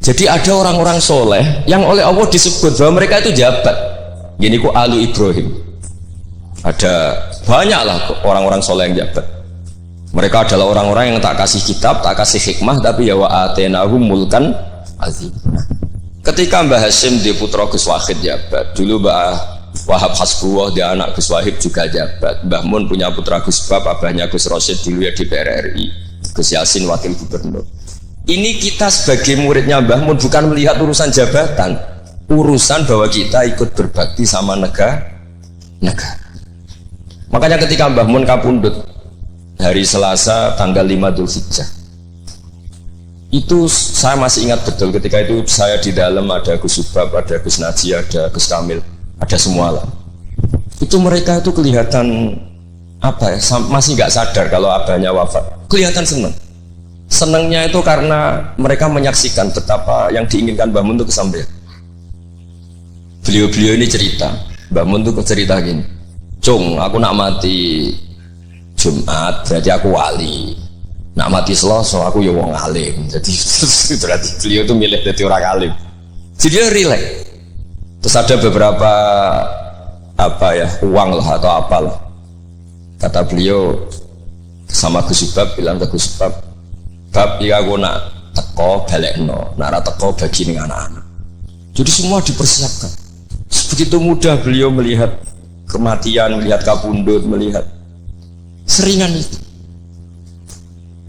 Jadi ada orang-orang soleh yang oleh Allah disebut bahwa mereka itu jabat. Gini ku alu Ibrahim. Ada banyaklah orang-orang soleh yang jabat. Mereka adalah orang-orang yang tak kasih kitab, tak kasih hikmah, tapi ya wa atainahum mulkan azim. Ketika Mbah Hasyim di putra Gus Wahid jabat, dulu Mbah Wahab Hasbuwah dia anak Gus Wahid juga jabat. Mbah Mun punya putra Gus Bab, abahnya Gus Rosyid dulu ya di PRRI, Gus Yasin wakil gubernur. Ini kita sebagai muridnya Mbah Mun bukan melihat urusan jabatan, urusan bahwa kita ikut berbakti sama negara. Makanya ketika Mbah Mun kapundhut hari Selasa tanggal 5 Dzulhijjah, itu saya masih ingat betul. Ketika itu saya di dalam, ada Gus Subab, ada Gus Naji, ada Gus Kamil, ada semua lah. Itu mereka itu kelihatan apa ya, masih nggak sadar kalau abahnya wafat. Kelihatan senang. Senangnya itu karena mereka menyaksikan betapa yang diinginkan Mbah Mun itu kesampaian. Beliau-beliau ini cerita, Mbah Mun itu cerita gini, Cung, aku nak mati Jumat berarti aku wali. Nak mati Selasa aku ya wong alim. Jadi berarti beliau itu milih jadi orang alim. Jadi dia relax. Terus ada beberapa apa ya, uang lah atau apalah. Kata beliau sama Gus Subab, bilang ke Gus Subab, bab ya aku nak teko balekno, nak ra teko bagi ning anak-anak. Jadi semua dipersiapkan. Begitu mudah beliau melihat kematian, melihat kapundhut, melihat seringan itu.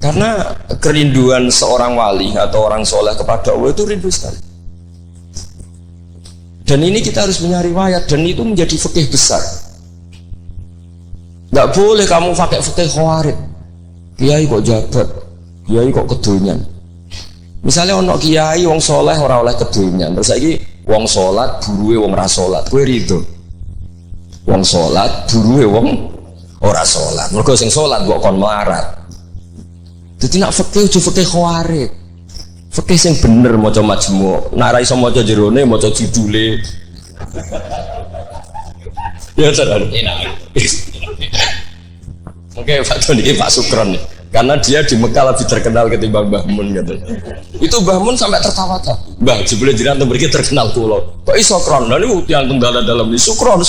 Karena kerinduan seorang wali atau orang soleh kepada Allah itu rindu sekali. Dan ini kita harus punya riwayat, dan itu menjadi fikih besar. Nggak boleh kamu pakai fikih khawarij. Kiai kok jabat, kiai kok kedonyan. Misalnya ono kiai wong soleh ora oleh kedonyan, terus saiki wong salat buruwe wong ra salat, kowe rido? Wong salat buruwe wong ora salat. Mergo sing salat kok kon melarat. Jadi nak fikih aja fikih khawarij. Fikih sing bener maca majmu'. Nak ra iso maca jerone maca judule. Ya sadar. Oke, Pak Tony, Pak Sukron nih. Karena dia di Mekah lebih terkenal ketimbang Mbah Mun katanya. Itu Mbah Mun sampai tertawa-tawa. Mbah, jebule jenengan mriki terkenal kula. Kok iso kron? Lah niku tiyang tunggal dalam iki Sukron.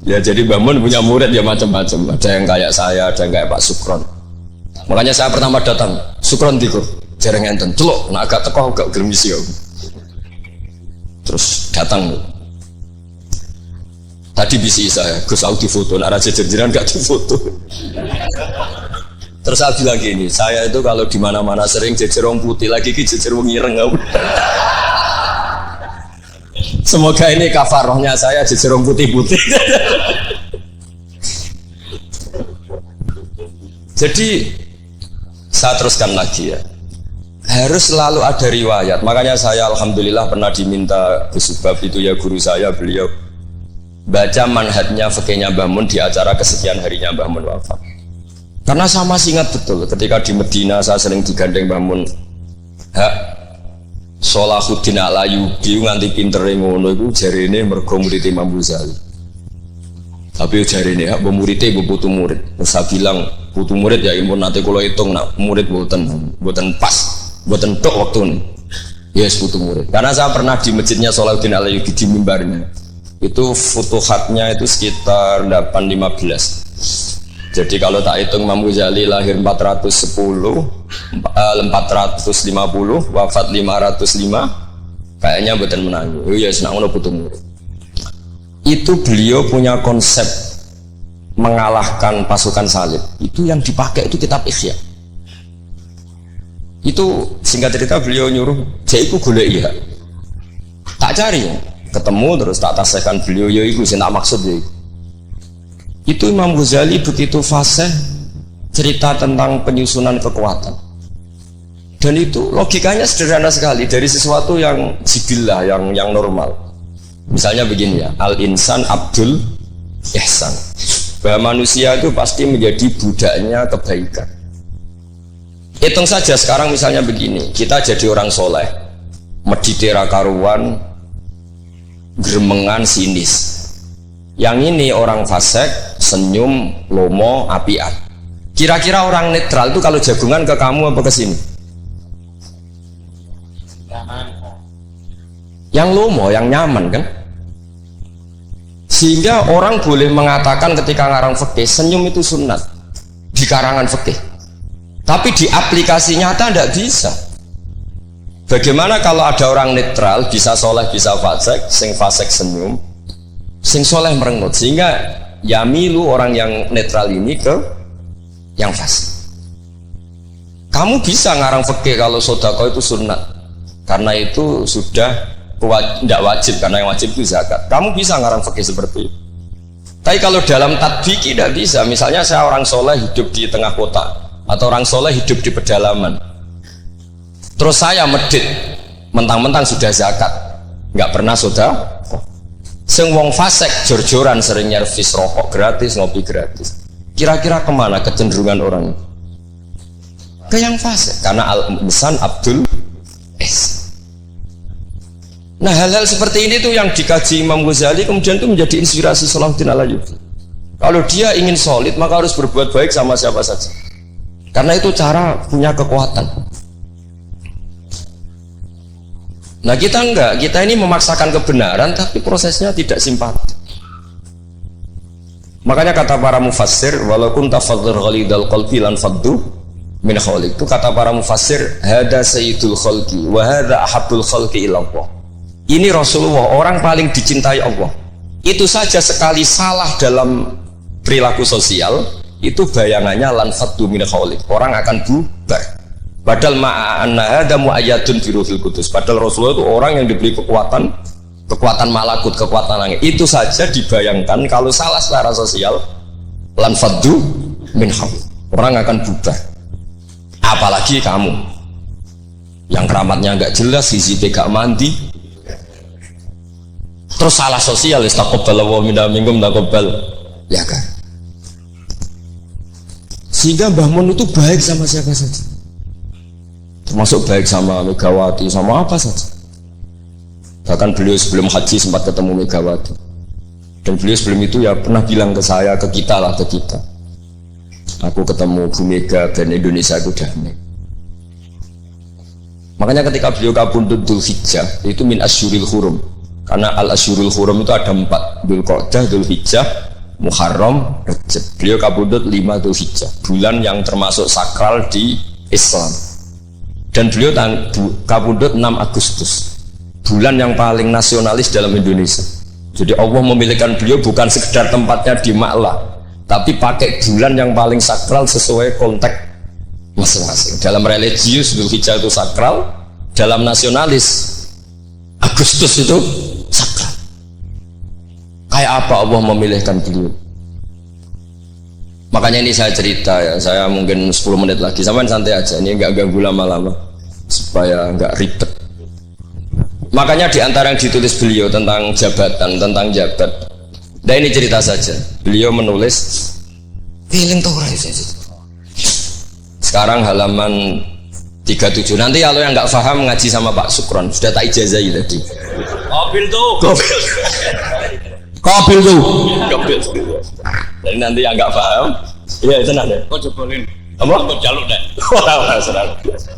Ya jadi Mbah Mun punya murid ya macam-macam. Ada yang kayak saya, ada yang kayak Pak Sukron. Makanya saya pertama datang, Sukron tikur, jarang enten, celok, nak agak teko agak gelem isi aku. Terus datang. Tadi bisi saya, Gus aku difoto, nak raja jenjiran gak difoto. Terus saya bilang gini, saya itu kalau di mana-mana sering jejer wong putih, lagi ki jejer wong ireng aku. Semoga ini kafarohnya saya jejer wong putih-putih. Jadi saya teruskan lagi ya. Harus selalu ada riwayat. Makanya saya alhamdulillah pernah diminta Gus Subab itu ya guru saya, beliau baca manhajnya fikihnya Mbah Mun di acara kesekian harinya Mbah Mun wafat. Karena saya masih ingat betul ketika di Medina saya sering digandeng Mbah Mun. Sholahuddin Al-Ayyubi nganti pintere ngono iku jarene mergo murid Imam Ghazali. Tapi jarene hak muridé ibu putu murid. Terus saya bilang putu murid ya impun nanti kula hitung nak murid mboten pas, mboten tok waktune. Yes putu murid. Karena saya pernah di masjidnya Sholahuddin Al-Ayyubi di mimbarnya. Itu futuhatnya itu sekitar 815. Jadi kalau tak hitung Imam Ghazali lahir 450, wafat 505, kayaknya mboten menang. Oh ya, senang ngono putu murid. Itu beliau punya konsep mengalahkan pasukan salib. Itu yang dipakai itu kitab Ihya. Itu singkat cerita beliau nyuruh saya iku golek ya. Tak cari ya. Ketemu terus tak tasihkan beliau ya iku sing tak maksud ya. Itu Imam Ghazali begitu fasih cerita tentang penyusunan kekuatan. Dan itu logikanya sederhana sekali dari sesuatu yang jibillah, yang normal. Misalnya begini ya, al-insan abdul ihsan. Bahwa manusia itu pasti menjadi budaknya kebaikan. Hitung saja sekarang misalnya begini, kita jadi orang soleh, meditera karuan, gremengan sinis. Yang ini orang fasik, senyum, lomo, apian. Kira-kira orang netral itu kalau jagungan ke kamu apa ke sini? Yang lomo, yang nyaman kan? Sehingga orang boleh mengatakan ketika ngarang fikih, senyum itu sunat di karangan fikih. Tapi di aplikasi nyata tidak bisa. Bagaimana kalau ada orang netral, bisa soleh, bisa fasik, sing fasik senyum, sing soleh merengut, sehingga yamilu orang yang netral ini ke yang fasik. Kamu bisa ngarang fikih kalau sedekah itu sunat, karena itu sudah tidak wajib, karena yang wajib itu zakat. Kamu bisa ngarang fikih seperti itu. Tapi kalau dalam tadbiki tidak bisa. Misalnya saya orang soleh hidup di tengah kota, atau orang soleh hidup di pedalaman, terus saya medit mentang-mentang sudah zakat, nggak pernah sedekah. Sing wong fasik jor-joran sering nyervis rokok gratis, ngopi gratis. Kira-kira kemana kecenderungan orang? Ke yang fasik, karena al-insan abdul es. Nah, hal-hal seperti ini tuh yang dikaji Imam Ghazali, kemudian itu menjadi inspirasi Salahuddin Al-Ayyubi. Kalau dia ingin solid, maka harus berbuat baik sama siapa saja, karena itu cara punya kekuatan. Nah, kita enggak, kita ini memaksakan kebenaran tapi prosesnya tidak simpati. Makanya kata para mufassir, walaupun tafadzur ghalidal qalbi lan faddu min khaliq, itu kata para mufassir, hada sayyidul khalqi wa hada ahabbul khalqi ila Allah. Ini Rasulullah, orang paling dicintai Allah. Itu saja sekali salah dalam perilaku sosial, itu bayangannya lan faddu min khaliq, orang akan bubar. Padahal ma'anna hada mu'ayyadun fi ruhil qudus. Padahal Rasulullah itu orang yang diberi kekuatan malakut, kekuatan langit. Itu saja dibayangkan kalau salah secara sosial, lan faddu min khaliq, orang akan bubar. Apalagi kamu yang keramatnya enggak jelas, hizibnya enggak mandi, terus salah sosial, istaqabbalallahu minna minkum taqabbal ya kan. Sehingga Mbah Mun itu baik sama siapa saja, termasuk baik sama Megawati, sama apa saja. Bahkan beliau sebelum haji sempat ketemu Megawati, dan beliau sebelum itu ya pernah bilang ke saya, ke kita lah, ke kita, aku ketemu Bu Mega dan Indonesia itu damai. Makanya ketika beliau kabundut Dzulhijjah, itu min asyuril hurum, karena al asyurul hurum itu ada 4, Dzulqa'dah, Dzulhijjah, Muharram, Rajab. Beliau kabundut 5 Dzulhijjah, bulan yang termasuk sakral di Islam. Dan beliau kabundut 6 Agustus, bulan yang paling nasionalis dalam Indonesia. Jadi Allah memilihkan beliau bukan sekedar tempatnya di Ma'lah, tapi pakai bulan yang paling sakral sesuai konteks masing-masing. Dalam religius Dzulhijjah itu sakral, dalam nasionalis Agustus itu sakral. Kayak apa Allah memilihkan beliau? Makanya ini saya cerita ya, saya mungkin 10 menit lagi, sampai santai aja, ini enggak ganggu lama-lama supaya enggak ribet. Makanya di antara yang ditulis beliau tentang jabatan, tentang jabat, dan ini cerita saja, beliau menulis feeling tuh sekarang halaman 37. Nanti kalau yang nggak paham ngaji sama Pak Sukron, sudah tak ijazahi tadi. Kobil tuh. Jadi nanti yang nggak paham, iya itu nanti. Kau jebolin. Apa? Kau jaluk deh.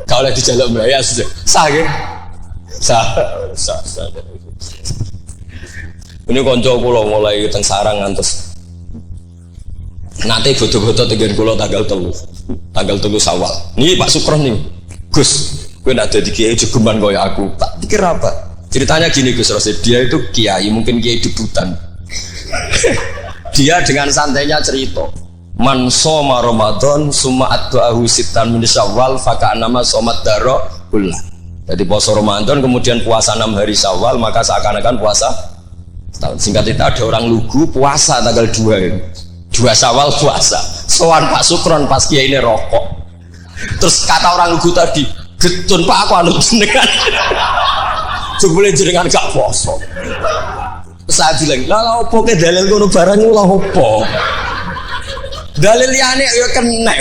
Kalau lagi jaluk Melayu sudah sah kan? Sah. Ini konco kulo mulai teng sarang ngantos. Nanti foto-foto tegen kulo tanggal 3 Syawal. Nih Pak Sukron nih. Gus, gue nak jadi kiai jegeman kaya aku. Tak pikir apa? Ceritanya gini Gus Rosid, dia itu kiai, mungkin kiai debutan. Dia dengan santainya cerita, man soma Ramadan summa addu'ahu sitan min Syawal faka'annama somat daro kullah. Jadi puasa Ramadan kemudian puasa 6 hari Syawal maka seakan-akan puasa tahun. Singkat cerita ada orang lugu puasa tanggal 2 itu. 2 Syawal puasa. Soan Pak Sukron pas kiai ini rokok. Terus kata orang lugu tadi, "Getun Pak aku anu jenengan." Jebule jenengan gak poso. Saya bilang, "Lah opo ke dalil ngono barang lho opo?" Dalil liyane ya kena.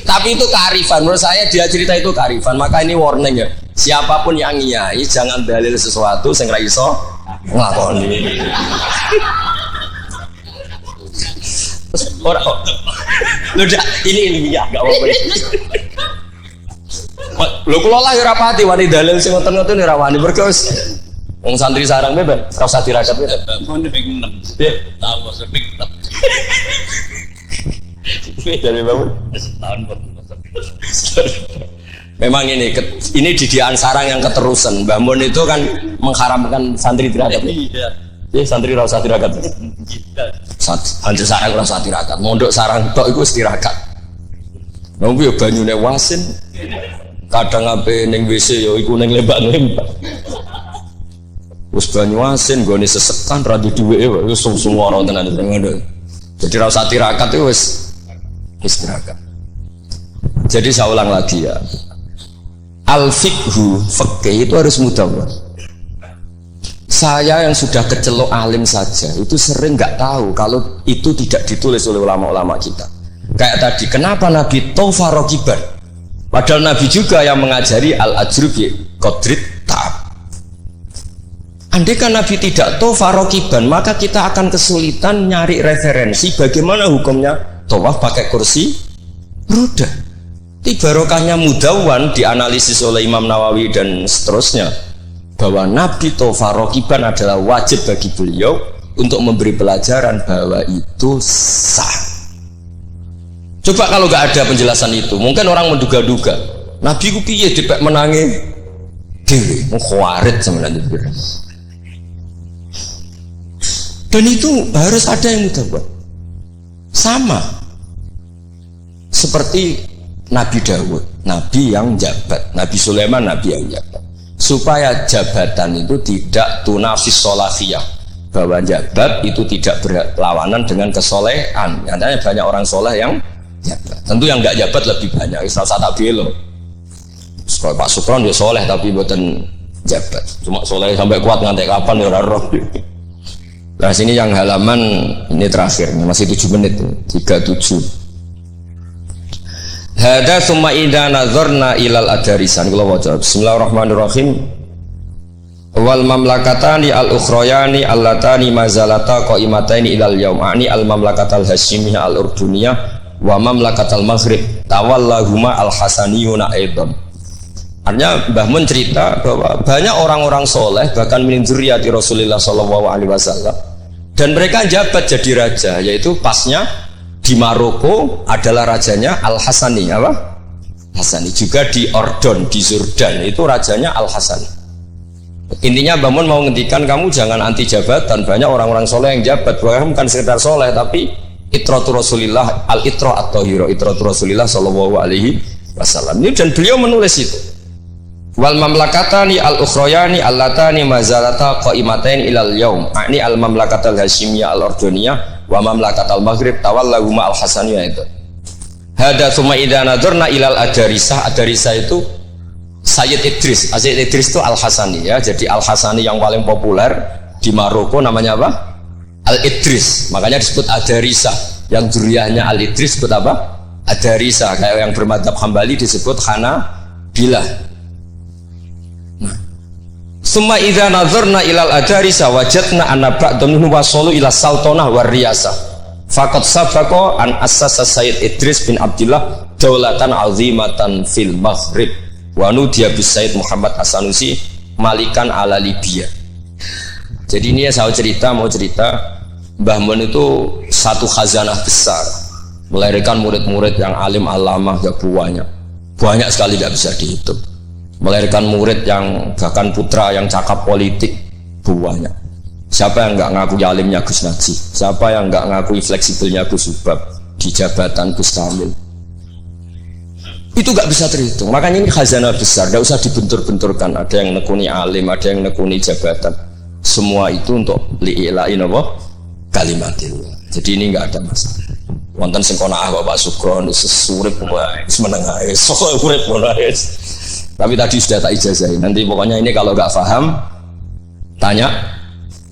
Tapi itu kearifan, menurut saya dia cerita itu kearifan. Maka ini warning ya, siapapun yang ngiyai jangan dalil sesuatu sing ra iso nglakoni. Ora lho dak ini ya enggak apa-apa. Lho kula lah ya ora pati wani dalil sing ngoten-ngoten ora wani mergo wis wong santri sarang beben ora usah dirakat beben. Mun ping 6. Nggih, tahu sepik 6. Dari bangun setahun pun. Memang ini didikan sarang yang keterusan. Mbah Mun itu kan mengharamkan santri tirakat. Iya, santri ora usah tirakat. Santri sarang ora usah tirakat. Mondok sarang tok iku wis tirakat. Nang yo banyune wasin. Kadang ape ning WC yo iku ning lembak-lembak. Wis banyu asin gone sesekan ra duweke wis semua ora tenan ngono. Jadi ora usah tirakat itu wis istirahat. Jadi saya ulang lagi ya, al-fiqhu fikih itu harus mudawwar. Saya yang sudah kecelok alim saja itu sering nggak tahu kalau itu tidak ditulis oleh ulama-ulama kita. Kayak tadi, kenapa Nabi tofa rokiban? Padahal Nabi juga yang mengajari al-ajru bi qadrit ta'ab. Andai kan Nabi tidak tofa rokiban, maka kita akan kesulitan nyari referensi bagaimana hukumnya tawaf pakai kursi roda. Barokahnya mudawwan dianalisis oleh Imam Nawawi dan seterusnya bahwa Nabi tawaf rokiban adalah wajib bagi beliau untuk memberi pelajaran bahwa itu sah. Coba kalau nggak ada penjelasan itu, mungkin orang menduga-duga Nabi ku piye dipek menangi dewe, khawarit sebenarnya. Dan itu harus ada yang mudawwan. Sama seperti Nabi Dawud, Nabi yang jabat, Nabi Sulaiman, Nabi yang jabat, supaya jabatan itu tidak tunafis solafiyah, bahwa jabat itu tidak berlawanan dengan kesolehan. Nyatanya banyak orang soleh yang jabat. Tentu yang nggak jabat lebih banyak. Isra tak belo. Sekolah Pak Sukron dia soleh tapi buatan jabat. Cuma soleh sampai kuat ngantek kapan ya roh. Nah sini yang halaman ini terakhir, masih 7 menit, 37. Hada summa idza nazarna ilal adarisan. Kula waca. Bismillahirrahmanirrahim. Wal mamlakatani al ukhrayani allatani mazalata qaimataini ilal yaum. Ani al mamlakatal hasyimiyah al urduniyah wa mamlakatal maghrib tawallahuma al hasaniyuna aidan. Artinya Mbah Mun cerita bahwa banyak orang-orang soleh bahkan min dzurriyyati Rasulullah sallallahu alaihi wasallam dan mereka jabat jadi raja, yaitu pasnya di Maroko adalah rajanya Al-Hasani, apa? Hasani. Juga di Ordon, di Jordan itu rajanya Al-Hasani. Intinya Mbah Mun mau ngendikan kamu jangan anti jabatan. Banyak orang-orang soleh yang jabat, bahkan bukan sekedar soleh tapi itratu Rasulillah, al-itra at-tahira, itratu Rasulillah sallallahu alaihi wasallam. Ini dan beliau menulis itu. Wal mamlakatani al ukhrayani allatani mazalata qaimatain ilal yaum. Ini al mamlakatal hasyimiyah al ordoniyah wa mamlakatal maghrib tawallahuma al hasaniyah itu. Hada summa idza nadzarna ilal adarisah. Adarisah itu Sayyid Idris. Sayyid Idris itu al Hasani ya. Jadi al Hasani yang paling populer di Maroko namanya apa? Al Idris. Makanya disebut adarisah. Yang dzurriyyahnya al Idris disebut apa? Adarisah. Kayak yang bermadzhab Hambali disebut Hanabilah. Summa idza nazarna ilal adarisa wajadna anna ba'dhum wasalu ila sultanah war riyasah faqad sabaqa an assasa Sayyid Idris bin Abdullah daulatan azimatan fil maghrib wa nudiya bis Sayyid Muhammad As-Sanusi malikan ala Libya. Jadi ini ya saya mau cerita Mbah Mun itu satu khazanah besar melahirkan murid-murid yang alim alamah ya banyak sekali tidak bisa dihitung, melahirkan murid yang bahkan putra yang cakap politik banyak. Siapa yang nggak ngakui alimnya Gus Najib? Siapa yang nggak ngakui fleksibelnya Gus Subab di jabatan Gus Kamil? Itu nggak bisa terhitung. Makanya ini khazanah besar, nggak usah dibentur-benturkan. Ada yang nekuni alim, ada yang nekuni jabatan. Semua itu untuk li'ilain apa? Kalimatillah. Jadi ini nggak ada masalah. Wonten sing kono Bapak Sukron sesurip wae, menengah sok urip wae. Tapi tadi sudah tak ijazahin. Nanti pokoknya ini kalau nggak paham tanya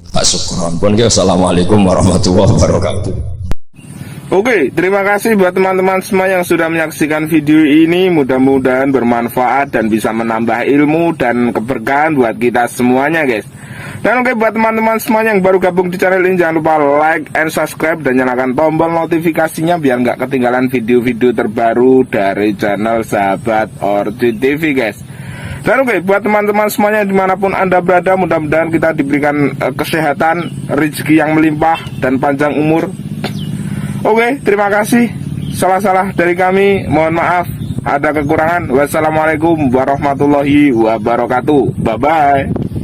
Pak Sukron. Pun assalamualaikum warahmatullahi wabarakatuh. Oke, terima kasih buat teman-teman semua yang sudah menyaksikan video ini. Mudah-mudahan bermanfaat dan bisa menambah ilmu dan keberkahan buat kita semuanya, guys. Dan oke, buat teman-teman semua yang baru gabung di channel ini, jangan lupa like and subscribe dan nyalakan tombol notifikasinya biar nggak ketinggalan video-video terbaru dari channel Sahabat Orchid TV, guys. Dan oke, buat teman-teman semuanya dimanapun Anda berada, mudah-mudahan kita diberikan kesehatan, rezeki yang melimpah dan panjang umur. Oke, terima kasih. Salah-salah dari kami, mohon maaf ada kekurangan. Wassalamualaikum warahmatullahi wabarakatuh. Bye-bye.